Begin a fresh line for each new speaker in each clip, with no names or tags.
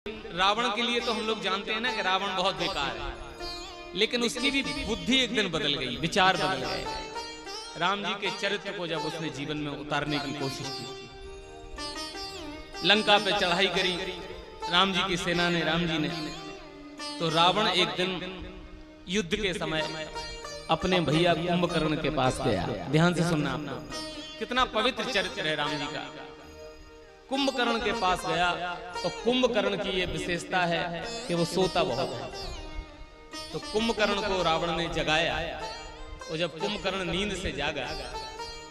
रावण के लिए तो हम लोग जानते हैं ना कि रावण बहुत बेकार है, लेकिन उसकी भी बुद्धि एक दिन बदल गई, विचार बदल गए। राम जी के चरित्र को जब उसने जीवन में उतारने की कोशिश की, लंका पे चढ़ाई करी राम जी की सेना ने, राम जी ने, तो रावण एक दिन युद्ध के समय अपने भैया कुंभकर्ण के पास गया। ध्यान से सुनना आप लोग, कितना पवित्र चरित्र है राम जी का। कुंभकर्ण के पास गया तो कुंभकर्ण की ये विशेषता है कि वो सोता बहुत है। तो कुंभकर्ण को रावण ने जगाया, और जब कुंभकर्ण नींद से जागा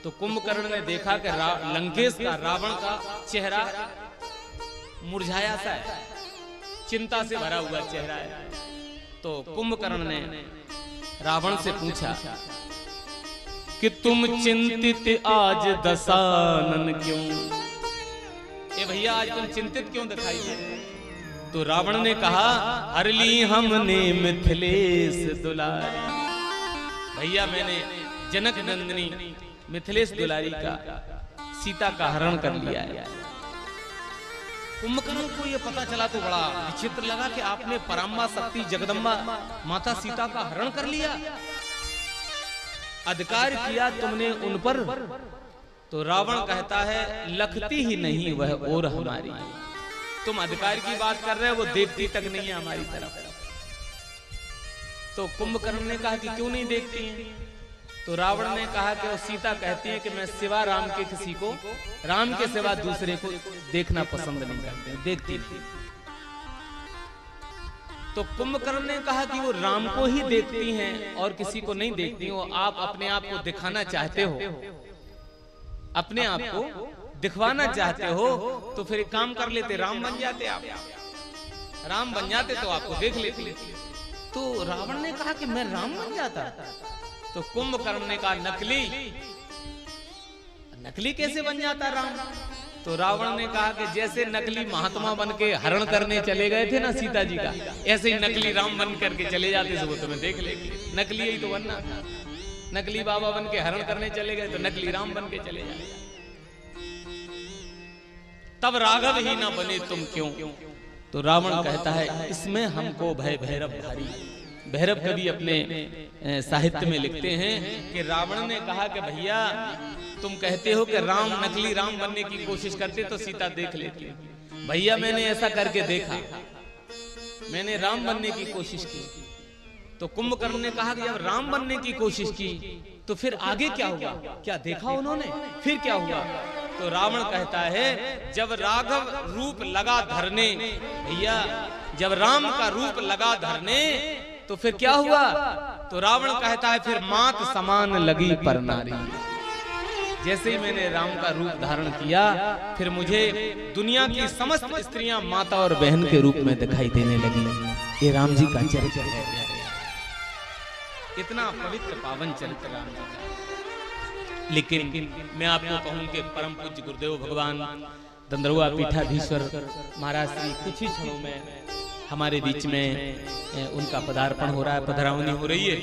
तो कुंभकर्ण ने देखा कि लंकेश का, रावण का चेहरा मुरझाया सा है, चिंता से भरा हुआ चेहरा है। तो कुंभकर्ण ने रावण से पूछा कि तुम चिंतित आज दशानन क्यों? ए भैया आज तुम चिंतित क्यों दिखाई दे? तो रावण ने कहा, हर ली हमने मिथिलेश दुलारी। भैया मैंने जनक नंदिनी मिथिलेश दुलारी का, सीता का हरण कर लिया है। कुंभकर्ण को यह पता चला तो बड़ा विचित्र लगा कि आपने पराम्बा शक्ति जगदम्बा माता सीता का हरण कर लिया, अधिकार किया तुमने उन पर। तो रावण कहता है, लखती ही नहीं वह और हमारी। तुम अधिकार की बात कर रहे हो, वो देखती तक नहीं है हमारी तरफ। तो कुंभकर्ण ने कहा कि क्यों नहीं देखती हैं? तो रावण ने कहा कि वो सीता कहती है कि मैं सिवा राम के किसी को, राम के सिवा दूसरे को देखना पसंद नहीं करते, देखती नहीं। तो कुंभकर्ण ने कहा कि वो राम को ही देखती हैं और किसी को नहीं देखती हो। आप अपने आप को दिखाना चाहते हो, अपने आप को दिखवाना चाहते हो, तो फिर एक काम कर लेते, राम बन जाते। आप राम बन जाते तो आपको देख लेते। तो रावण ने कहा कि मैं राम बन जाता। तो कुंभकर्ण ने कहा, नकली कैसे बन जाता राम? तो रावण ने कहा कि जैसे नकली महात्मा बन के हरण करने चले गए थे ना सीता जी का, ऐसे ही नकली राम बन करके चले जाते तो वो तुम्हें देख लेंगे। नकली ही तो बनना था, नकली बाबा बन के हरण करने चले गए तो नकली राम बन के चले जाए। तब राघव ही ना बने तुम क्यों? तो रावण कहता है, इसमें हमको भय भैरव भारी। भैरव कवि अपने साहित्य में लिखते हैं कि रावण ने कहा कि भैया तुम कहते हो कि राम नकली राम बनने की कोशिश करते तो सीता देख लेती। भैया मैंने ऐसा करके देखा, मैंने राम बनने की कोशिश की। तो कुंभकर्ण ने कहा कि जब राम बनने की कोशिश की तो फिर आगे क्या हुआ? क्या देखा उन्होंने? फिर क्या हुआ? तो रावण कहता है, जब राघव रूप लगा धरने, भैया जब राम का रूप लगा धरने तो फिर क्या हुआ? तो रावण कहता है, फिर मात समान लगी पर नारी। जैसे ही मैंने राम का रूप धारण किया, फिर मुझे दुनिया की समस्त स्त्रियां माता और बहन के रूप में दिखाई देने लगी। ये राम जी का चरित्र है, इतना पवित्र पावन चरित्र राम जी का। लेकिन मैं आपको कहूं कि परम पूज्य गुरुदेव भगवान दंदरुआ पीठाधीश्वर महाराज श्री कुछ ही क्षणों में हमारे बीच में उनका पदार्पण हो रहा है, पधरावनी हो रही है।